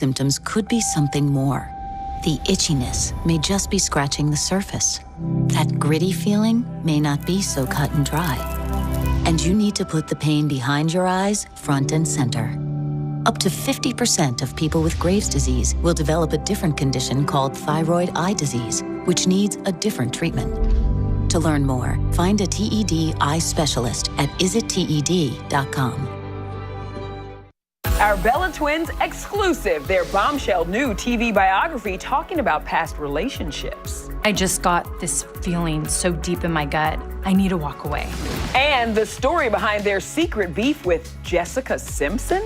Symptoms could be something more. The itchiness may just be scratching the surface. That gritty feeling may not be so cut and dry. And you need to put the pain behind your eyes front and center. Up to 50% of people with Graves' disease will develop a different condition called thyroid eye disease, which needs a different treatment. To learn more, find a TED eye specialist at isitted.com. Our Bella Twins exclusive, their bombshell new TV biography talking about past relationships. I just got this feeling so deep in my gut, I need to walk away. And the story behind their secret beef with Jessica Simpson.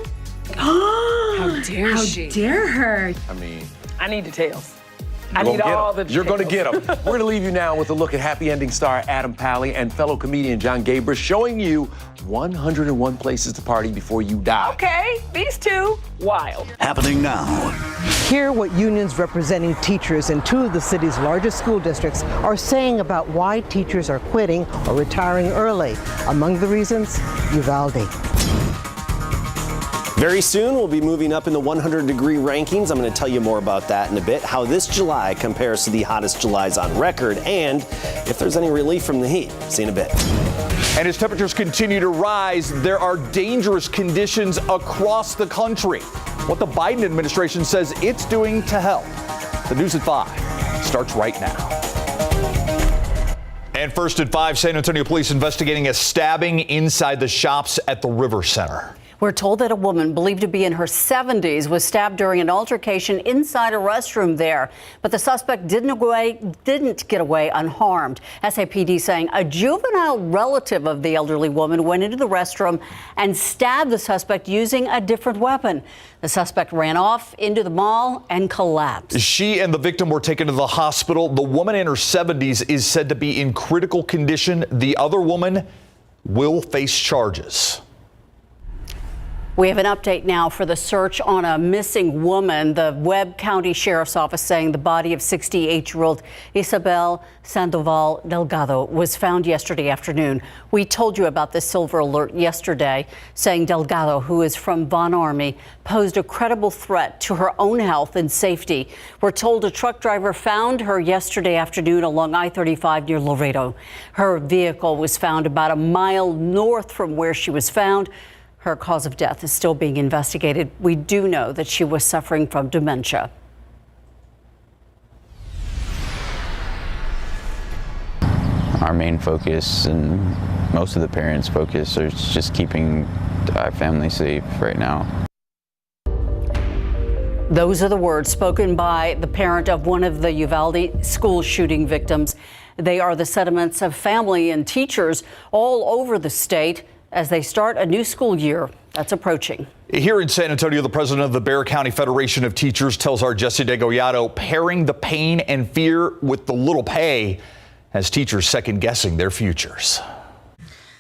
How dare she? How dare her? I need details. I need all the details. You're going to get them. We're going to leave you now with a look at happy ending star Adam Pally and fellow comedian John Gabrus showing you 101 places to party before you die. Okay, these two, wild. Happening now. Hear what unions representing teachers in two of the city's largest school districts are saying about why teachers are quitting or retiring early. Among the reasons, Uvalde. Very soon, we'll be moving up in the 100-degree rankings. I'm going to tell you more about that in a bit, how this July compares to the hottest Julys on record, and if there's any relief from the heat. See you in a bit. And as temperatures continue to rise, there are dangerous conditions across the country. What the Biden administration says it's doing to help. The News at 5 starts right now. And first at 5, San Antonio police investigating a stabbing inside the shops at the River Center. We're told that a woman believed to be in her 70s was stabbed during an altercation inside a restroom there. But the suspect didn't get away unharmed. SAPD saying a juvenile relative of the elderly woman went into the restroom and stabbed the suspect using a different weapon. The suspect ran off into the mall and collapsed. She and the victim were taken to the hospital. The woman in her 70s is said to be in critical condition. The other woman will face charges. We have an update now for the search on a missing woman. The Webb County Sheriff's Office saying the body of 68-year-old Isabel Sandoval Delgado was found yesterday afternoon. We told you about this silver alert yesterday, saying Delgado, who is from Von Army, posed a credible threat to her own health and safety. We're told a truck driver found her yesterday afternoon along I-35 near Laredo. Her vehicle was found about a mile north from where she was found. Her cause of death is still being investigated. We do know that she was suffering from dementia. Our main focus and most of the parents' focus are just keeping our family safe right now. Those are the words spoken by the parent of one of the Uvalde school shooting victims. They are the sentiments of family and teachers all over the state as they start a new school year that's approaching. Here in San Antonio, the president of the Bexar County Federation of Teachers tells our Jesse DeGollado pairing the pain and fear with the little pay has teachers second-guessing their futures.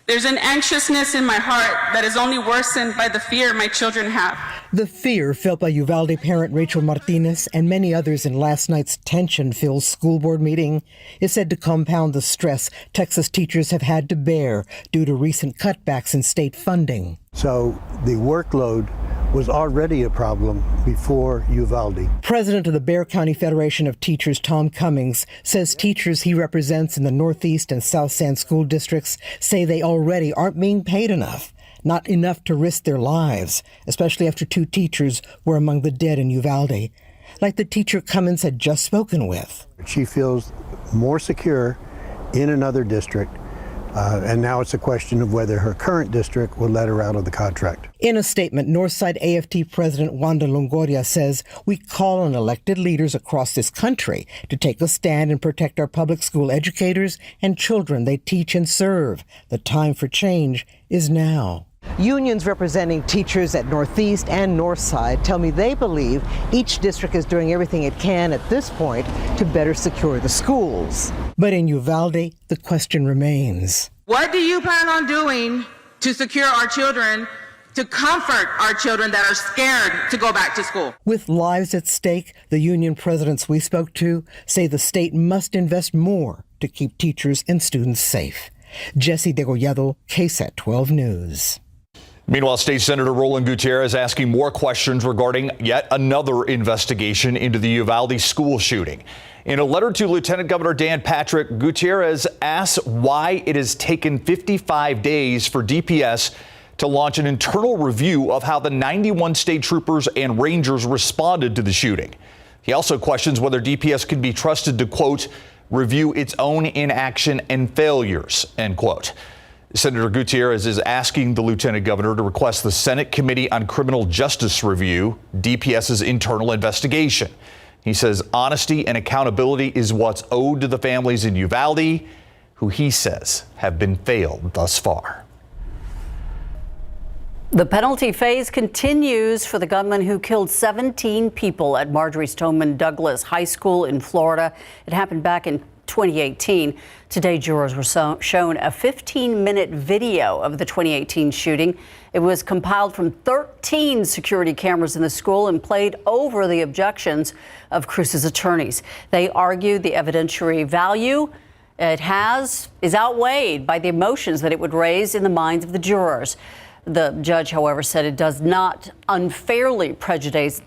There's an anxiousness in my heart that is only worsened by the fear my children have. The fear felt by Uvalde parent Rachel Martinez and many others in last night's tension-filled school board meeting is said to compound the stress Texas teachers have had to bear due to recent cutbacks in state funding. So the workload was already a problem before Uvalde. President of the Bexar County Federation of Teachers, Tom Cummings, says teachers he represents in the Northeast and South San school districts say they already aren't being paid enough, not enough to risk their lives, especially after 2 teachers were among the dead in Uvalde, like the teacher Cummings had just spoken with. She feels more secure in another district. And now it's a question of whether her current district will let her out of the contract. In a statement, Northside AFT President Wanda Longoria says, "We call on elected leaders across this country to take a stand and protect our public school educators and children they teach and serve. The time for change is now." Unions representing teachers at Northeast and Northside tell me they believe each district is doing everything it can at this point to better secure the schools. But in Uvalde, the question remains. What do you plan on doing to secure our children, to comfort our children that are scared to go back to school? With lives at stake, the union presidents we spoke to say the state must invest more to keep teachers and students safe. Jesse DeGollado, KSAT 12 News. Meanwhile, State Senator Roland Gutierrez asking more questions regarding yet another investigation into the Uvalde school shooting. In a letter to Lieutenant Governor Dan Patrick, Gutierrez asks why it has taken 55 days for DPS to launch an internal review of how the 91 state troopers and rangers responded to the shooting. He also questions whether DPS can be trusted to, quote, review its own inaction and failures, end quote. Senator Gutierrez is asking the lieutenant governor to request the Senate Committee on Criminal Justice review DPS's internal investigation. He says honesty and accountability is what's owed to the families in Uvalde, who he says have been failed thus far. The penalty phase continues for the gunman who killed 17 people at Marjorie Stoneman Douglas High School in Florida. It happened back in 2018. Today, jurors were shown a 15-minute video of the 2018 shooting. It was compiled from 13 security cameras in the school and played over the objections of Cruz's attorneys. They argued the evidentiary value it has is outweighed by the emotions that it would raise in the minds of the jurors. The judge, however, said it does not unfairly prejudice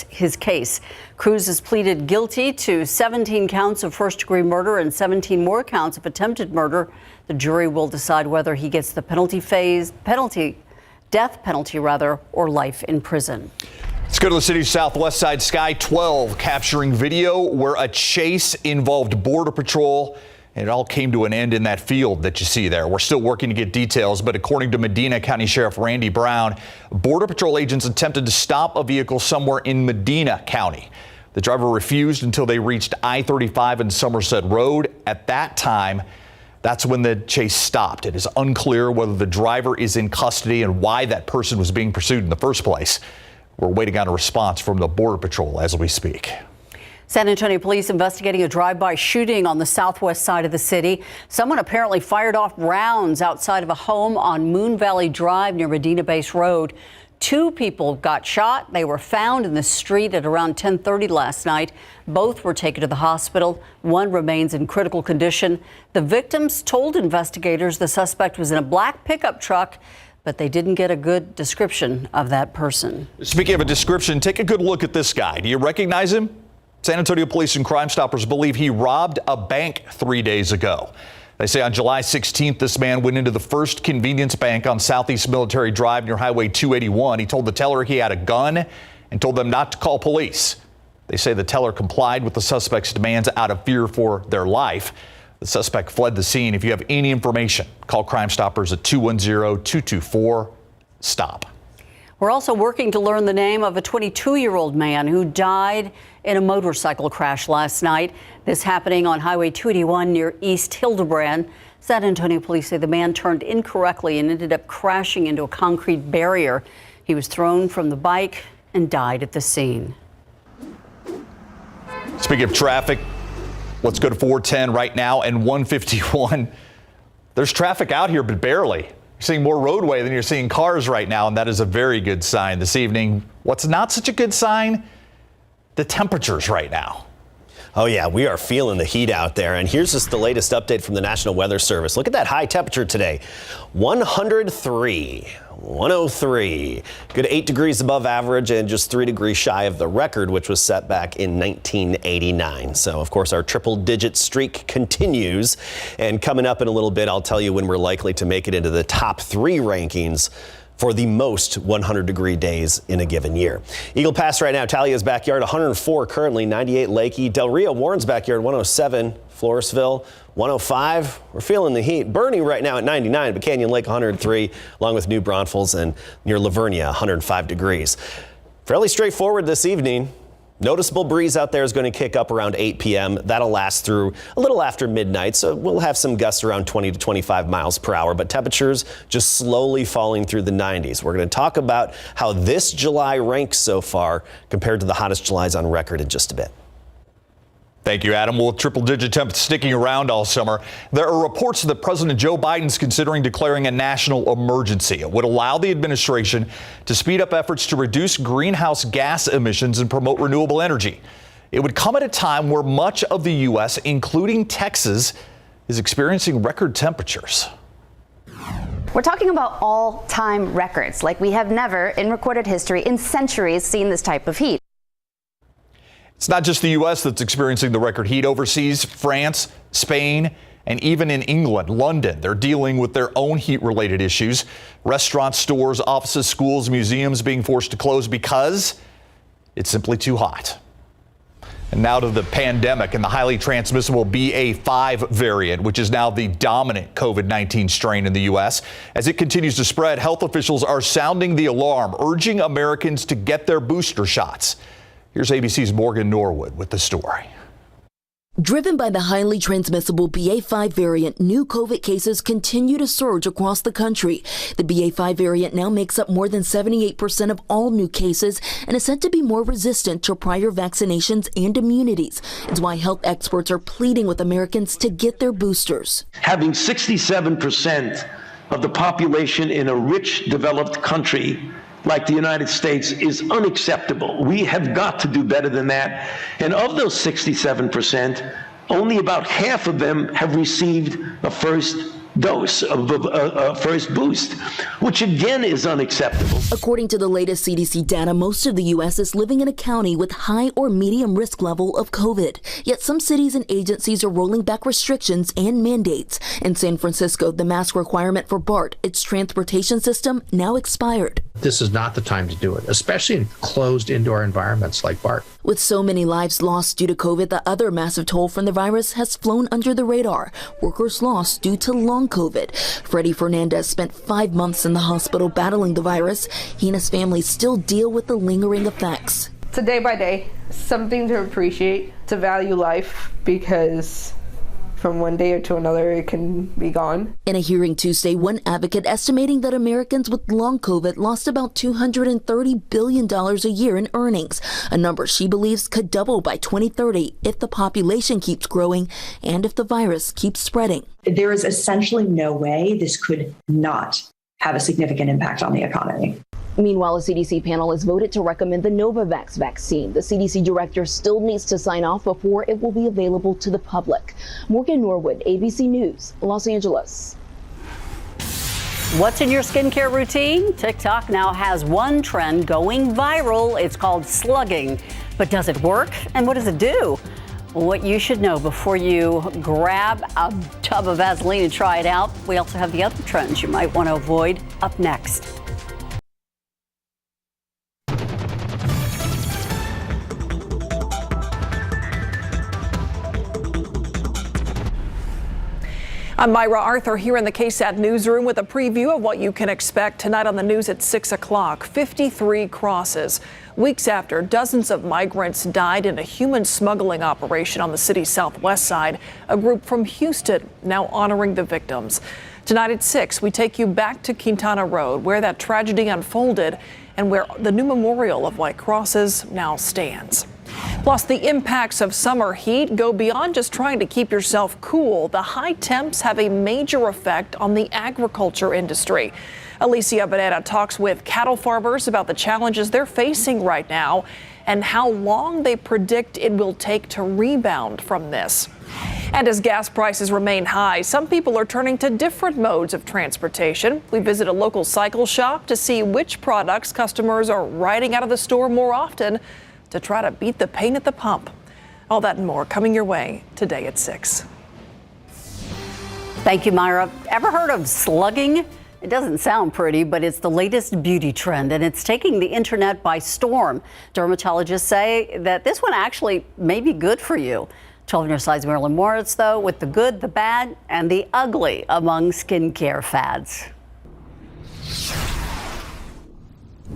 his case. Cruz has pleaded guilty to 17 counts of first-degree murder and 17 more counts of attempted murder. The jury will decide whether he gets the death penalty, or life in prison. Let's go to the city's southwest side. Sky 12 capturing video where a chase involved Border Patrol. And it all came to an end in that field that you see there. We're still working to get details, but according to Medina County Sheriff Randy Brown, Border Patrol agents attempted to stop a vehicle somewhere in Medina County. The driver refused until they reached I-35 and Somerset Road. At that time, that's when the chase stopped. It is unclear whether the driver is in custody and why that person was being pursued in the first place. We're waiting on a response from the Border Patrol as we speak. San Antonio police investigating a drive-by shooting on the southwest side of the city. Someone apparently fired off rounds outside of a home on Moon Valley Drive near Medina Base Road. 2 people got shot. They were found in the street at around 10:30 last night. Both were taken to the hospital. One remains in critical condition. The victims told investigators the suspect was in a black pickup truck, but they didn't get a good description of that person. Speaking of a description, take a good look at this guy. Do you recognize him? San Antonio police and Crime Stoppers believe he robbed a bank 3 days ago. They say on July 16th, this man went into the First Convenience Bank on Southeast Military Drive near Highway 281. He told the teller he had a gun and told them not to call police. They say the teller complied with the suspect's demands out of fear for their life. The suspect fled the scene. If you have any information, call Crime Stoppers at 210-224-STOP. We're also working to learn the name of a 22-year-old man who died in a motorcycle crash last night. This happening on Highway 281 near East Hildebrand. San Antonio police say the man turned incorrectly and ended up crashing into a concrete barrier. He was thrown from the bike and died at the scene. Speaking of traffic, let's go to 410 right now and 151. There's traffic out here, but barely. You're seeing more roadway than you're seeing cars right now, and that is a very good sign this evening. What's not such a good sign? The temperatures right now. Oh, yeah, we are feeling the heat out there. And here's just the latest update from the National Weather Service. Look at that high temperature today. 103. Good 8 degrees above average and just 3 degrees shy of the record, which was set back in 1989. So, of course, our triple-digit streak continues. And coming up in a little bit, I'll tell you when we're likely to make it into the top 3 rankings for the most 100-degree days in a given year. Eagle Pass right now, Talia's backyard, 104 currently, 98 Lakey. Del Rio, Warren's backyard, 107. Floresville, 105. We're feeling the heat. Bernie right now at 99, but Canyon Lake, 103, along with New Braunfels and near Lavernia, 105 degrees. Fairly straightforward this evening. Noticeable breeze out there is going to kick up around 8 p.m. That'll last through a little after midnight, so we'll have some gusts around 20 to 25 miles per hour, but temperatures just slowly falling through the 90s. We're going to talk about how this July ranks so far compared to the hottest Julys on record in just a bit. Thank you, Adam. Well, triple-digit temps sticking around all summer. There are reports that President Joe Biden's considering declaring a national emergency. It would allow the administration to speed up efforts to reduce greenhouse gas emissions and promote renewable energy. It would come at a time where much of the U.S., including Texas, is experiencing record temperatures. We're talking about all-time records, like we have never in recorded history in centuries seen this type of heat. It's not just the U.S. that's experiencing the record heat. Overseas, France, Spain, and even in England, London, they're dealing with their own heat-related issues. Restaurants, stores, offices, schools, museums being forced to close because it's simply too hot. And now to the pandemic and the highly transmissible BA.5 variant, which is now the dominant COVID-19 strain in the U.S. As it continues to spread, health officials are sounding the alarm, urging Americans to get their booster shots. Here's ABC's Morgan Norwood with the story. Driven by the highly transmissible BA.5 variant, new COVID cases continue to surge across the country. The BA.5 variant now makes up more than 78% of all new cases and is said to be more resistant to prior vaccinations and immunities. It's why health experts are pleading with Americans to get their boosters. Having 67% of the population in a rich, developed country like the United States is unacceptable. We have got to do better than that. And of those 67%, only about half of them have received a first dose of a first boost, which again is unacceptable. According to the latest CDC data, most of the U.S. is living in a county with high or medium risk level of COVID. Yet some cities and agencies are rolling back restrictions and mandates. In San Francisco, the mask requirement for BART, its transportation system, now expired. This is not the time to do it, especially in closed indoor environments like BART. With so many lives lost due to COVID, the other massive toll from the virus has flown under the radar. Workers lost due to long COVID. Freddie Fernandez spent 5 months in the hospital battling the virus. He and his family still deal with the lingering effects. It's a day by day, something to appreciate, to value life, because from one day to another, it can be gone. In a hearing Tuesday, one advocate estimating that Americans with long COVID lost about $230 billion a year in earnings, a number she believes could double by 2030 if the population keeps growing and if the virus keeps spreading. There is essentially no way this could not have a significant impact on the economy. Meanwhile, a CDC panel has voted to recommend the Novavax vaccine. The CDC director still needs to sign off before it will be available to the public. Morgan Norwood, ABC News, Los Angeles. What's in your skincare routine? TikTok now has one trend going viral. It's called slugging. But does it work? And what does it do? What you should know before you grab a tub of Vaseline and try it out. We also have the other trends you might want to avoid up next. I'm Myra Arthur here in the KSAT newsroom with a preview of what you can expect tonight on the news at 6 o'clock. 53 crosses. Weeks after dozens of migrants died in a human smuggling operation on the city's southwest side, a group from Houston now honoring the victims. Tonight at 6, we take you back to Quintana Road, where that tragedy unfolded and where the new memorial of white crosses now stands. Plus, the impacts of summer heat go beyond just trying to keep yourself cool. The high temps have a major effect on the agriculture industry. Alicia Banana talks with cattle farmers about the challenges they're facing right now and how long they predict it will take to rebound from this. And as gas prices remain high, some people are turning to different modes of transportation. We visit a local cycle shop to see which products customers are riding out of the store more often to try to beat the pain at the pump. All that and more coming your way today at 6. Thank you, Myra. Ever heard of slugging? It doesn't sound pretty, but it's the latest beauty trend, and it's taking the internet by storm. Dermatologists say that this one actually may be good for you. 12 News Side's Marilyn Moritz, though, with the good, the bad, and the ugly among skincare fads.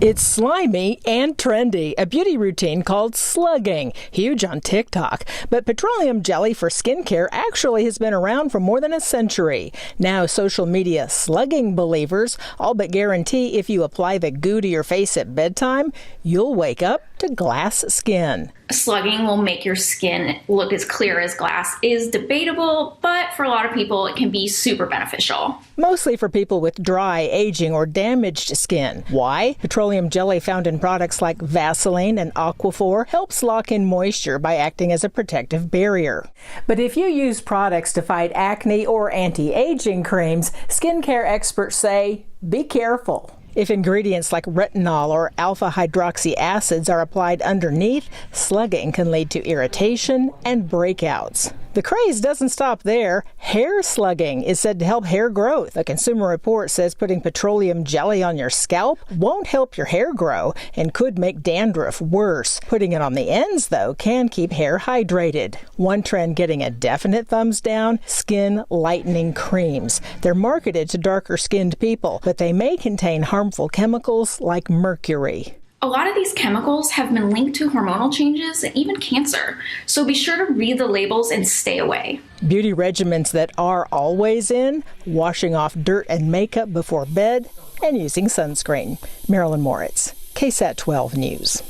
It's slimy and trendy, a beauty routine called slugging, huge on TikTok. But petroleum jelly for skincare actually has been around for more than a century. Now social media slugging believers all but guarantee if you apply the goo to your face at bedtime, you'll wake up to glass skin. Slugging will make your skin look as clear as glass is debatable, but for a lot of people, it can be super beneficial. Mostly for people with dry, aging, or damaged skin. Why? Petroleum jelly found in products like Vaseline and Aquaphor helps lock in moisture by acting as a protective barrier. But if you use products to fight acne or anti-aging creams, skincare experts say, be careful. If ingredients like retinol or alpha-hydroxy acids are applied underneath, slugging can lead to irritation and breakouts. The craze doesn't stop there. Hair slugging is said to help hair growth. A Consumer Report says putting petroleum jelly on your scalp won't help your hair grow and could make dandruff worse. Putting it on the ends, though, can keep hair hydrated. One trend getting a definite thumbs down, skin lightening creams. They're marketed to darker-skinned people, but they may contain harmful chemicals like mercury. A lot of these chemicals have been linked to hormonal changes and even cancer, so be sure to read the labels and stay away. Beauty regimens that are always in, washing off dirt and makeup before bed, and using sunscreen. Marilyn Moritz, KSAT 12 News.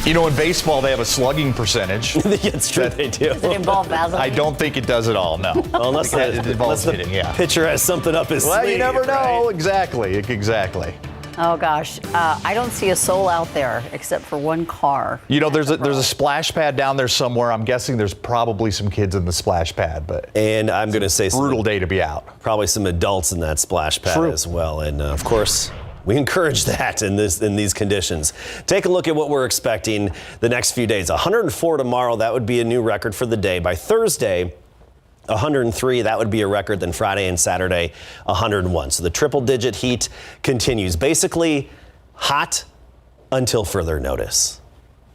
You know, in baseball, they have a slugging percentage. It's true, they do. Does it involve Vaseline? I don't think it does at all, no. Well, unless it involves the hitting, yeah. pitcher has something up his sleeve. Well, you never know. Right? Exactly. Oh gosh, I don't see a soul out there except for one car. You know, there's a splash pad down there somewhere. I'm guessing there's probably some kids in the splash pad, and I'm going to say brutal day to be out. Probably some adults in that splash pad as well, and of course, we encourage that in these conditions. Take a look at what we're expecting the next few days. 104 tomorrow. That would be a new record for the day. By Thursday, 103, that would be a record. Then Friday and Saturday, 101. So the triple-digit heat continues. Basically, hot until further notice.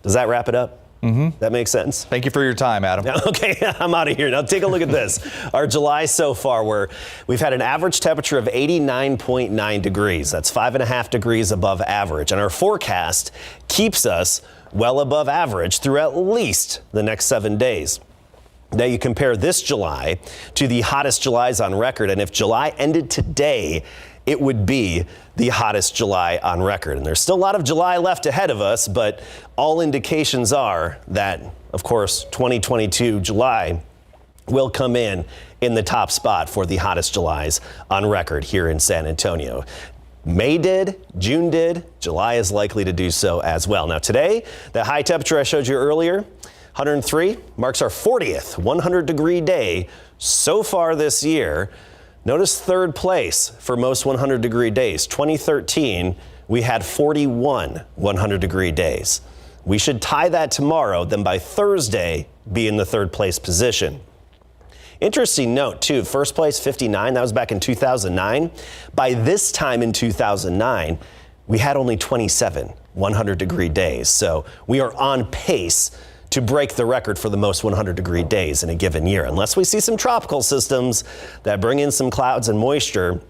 Does that wrap it up? Mm-hmm. That makes sense? Thank you for your time, Adam. Okay, I'm out of here. Now take a look at this. Our July so far, where we've had an average temperature of 89.9 degrees. That's 5.5 degrees above average. And our forecast keeps us well above average through at least the next 7 days. Now you compare this July to the hottest Julys on record, and if July ended today, it would be the hottest July on record. And there's still a lot of July left ahead of us, but all indications are that, of course, 2022 July will come in the top spot for the hottest Julys on record here in San Antonio. May did, June did, July is likely to do so as well. Now today, the high temperature I showed you earlier, 103, marks our 40th 100-degree day so far this year. Notice third place for most 100-degree days. 2013, we had 41 100-degree days. We should tie that tomorrow, then by Thursday, be in the third place position. Interesting note, too, first place, 59, that was back in 2009. By this time in 2009, we had only 27 100-degree days. So we are on pace to break the record for the most 100-degree days in a given year. Unless we see some tropical systems that bring in some clouds and moisture,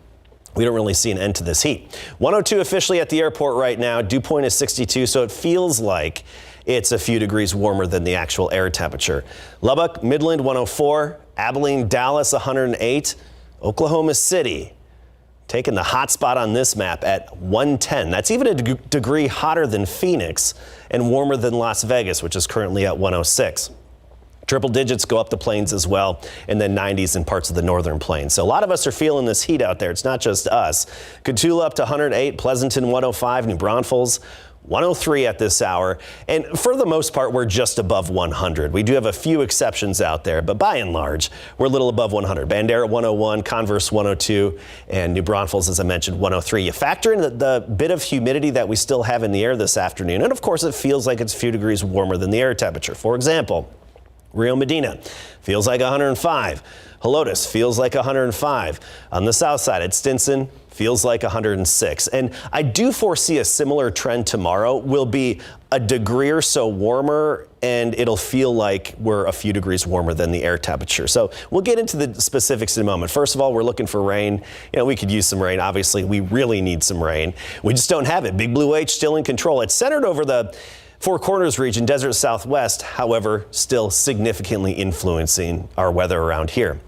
we don't really see an end to this heat. 102 officially at the airport right now. Dew point is 62, so it feels like it's a few degrees warmer than the actual air temperature. Lubbock, Midland, 104. Abilene, Dallas, 108. Oklahoma City, taking the hot spot on this map at 110. That's even a degree hotter than Phoenix and warmer than Las Vegas, which is currently at 106. Triple digits go up the plains as well, and then 90s in parts of the northern plains. So a lot of us are feeling this heat out there. It's not just us. Cotulla up to 108, Pleasanton 105, New Braunfels 103 at this hour. And for the most part, we're just above 100. We do have a few exceptions out there, but by and large, we're a little above 100. Bandera 101, Converse 102, and New Braunfels, as I mentioned, 103. You factor in the bit of humidity that we still have in the air this afternoon, and of course, it feels like it's a few degrees warmer than the air temperature. For example, Rio Medina feels like 105. Helotes feels like 105. On the south side at Stinson, feels like 106. And I do foresee a similar trend tomorrow. Will be a degree or so warmer, and it'll feel like we're a few degrees warmer than the air temperature. So we'll get into the specifics in a moment. First of all, we're looking for rain. You know, we could use some rain. Obviously, we really need some rain. We just don't have it. Big Blue H still in control. It's centered over the Four Corners region, desert Southwest, however, still significantly influencing our weather around here.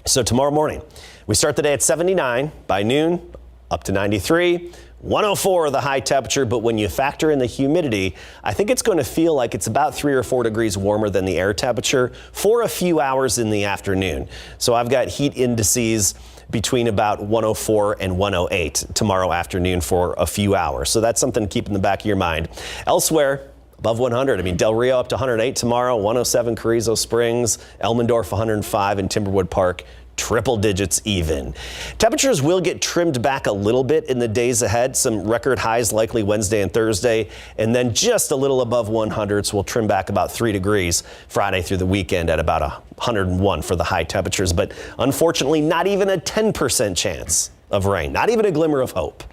So tomorrow morning, we start the day at 79. By noon, up to 93. 104 the high temperature, but when you factor in the humidity, I think it's going to feel like it's about 3 or 4 degrees warmer than the air temperature for a few hours in the afternoon. So I've got heat indices between about 104 and 108 tomorrow afternoon for a few hours. So that's something to keep in the back of your mind. Elsewhere, above 100. I mean, Del Rio up to 108 tomorrow, 107 Carrizo Springs, Elmendorf 105, and Timberwood Park triple digits even. Temperatures will get trimmed back a little bit in the days ahead. Some record highs likely Wednesday and Thursday, and then just a little above 100. So we'll trim back about 3 degrees Friday through the weekend at about 101 for the high temperatures. But unfortunately, not even a 10% chance of rain. Not even a glimmer of hope.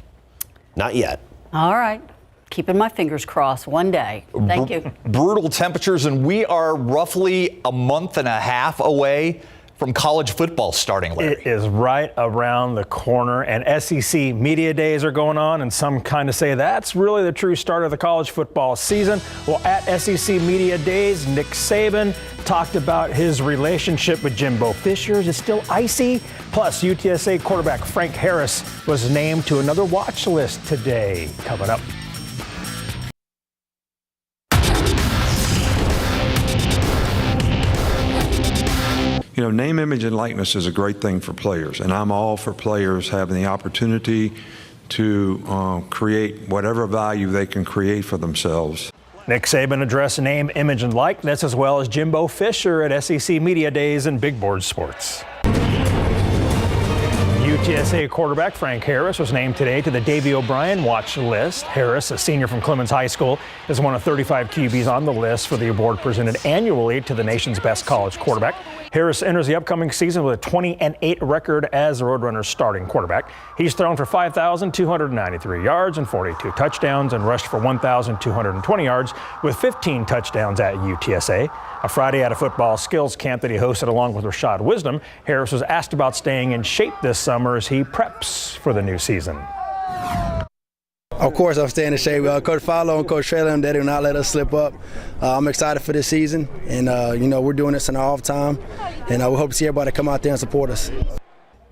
Not yet. All right. Keeping my fingers crossed one day. Thank you. Brutal temperatures, and we are roughly a month and a half away from college football starting, Larry. It is right around the corner, and SEC Media Days are going on, and some kind of say that's really the true start of the college football season. Well, at SEC Media Days, Nick Saban talked about his relationship with Jimbo Fisher. Is still icy? Plus, UTSA quarterback Frank Harris was named to another watch list today. Coming up. You know, name, image, and likeness is a great thing for players, and I'm all for players having the opportunity to create whatever value they can create for themselves. Nick Saban addressed name, image, and likeness, as well as Jimbo Fisher at SEC Media Days and Big Board Sports. UTSA quarterback Frank Harris was named today to the Davey O'Brien watch list. Harris, a senior from Clemens High School, is one of 35 QBs on the list for the award presented annually to the nation's best college quarterback. Harris enters the upcoming season with a 20-8 record as the Roadrunners' starting quarterback. He's thrown for 5,293 yards and 42 touchdowns and rushed for 1,220 yards with 15 touchdowns at UTSA. A Friday at a football skills camp that he hosted along with Rashad Wisdom, Harris was asked about staying in shape this summer as he preps for the new season. Of course, I'm staying in shape. Coach Follow and Coach Traylon, they do not let us slip up. I'm excited for this season, and we're doing this in our off time, and we hope to see everybody come out there and support us.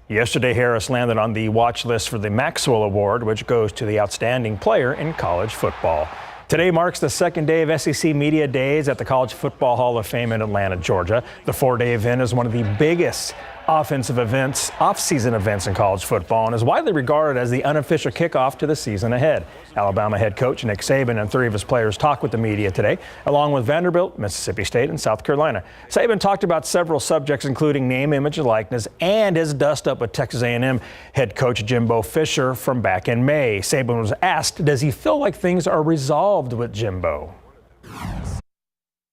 Yesterday, Harris landed on the watch list for the Maxwell Award, which goes to the outstanding player in college football. Today marks the second day of SEC Media Days at the College Football Hall of Fame in Atlanta, Georgia. The 4-day event is one of the biggest off-season events in college football and is widely regarded as the unofficial kickoff to the season ahead. Alabama head coach Nick Saban and 3 of his players talked with the media today, along with Vanderbilt, Mississippi State, and South Carolina. Saban talked about several subjects, including name, image, and likeness, and his dust-up with Texas A&M head coach Jimbo Fisher from back in May. Saban was asked, does he feel like things are resolved with Jimbo?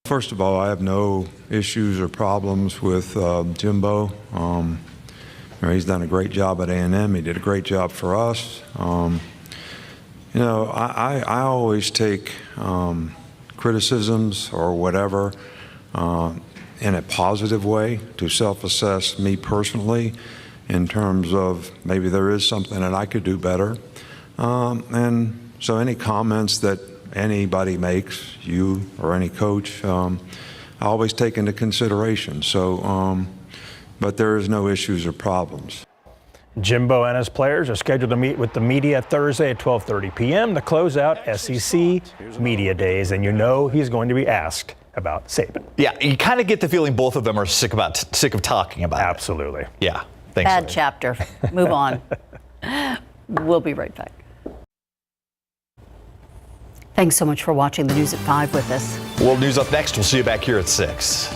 First of all, I have no issues or problems with Jimbo. He's done a great job at A&M. He did a great job for us. I always take criticisms or whatever in a positive way to self-assess me personally in terms of maybe there is something that I could do better. And so any comments that anybody makes, you or any coach, I always take into consideration. So, but there is no issues or problems. Jimbo and his players are scheduled to meet with the media Thursday at 12:30 p.m. to close out SEC Media Days, and he's going to be asked about Saban. Yeah, you kind of get the feeling both of them are sick of talking about it. Absolutely. Yeah. Thanks. Bad chapter. Move on. We'll be right back. Thanks so much for watching the News at 5 with us. World News up next. We'll see you back here at 6.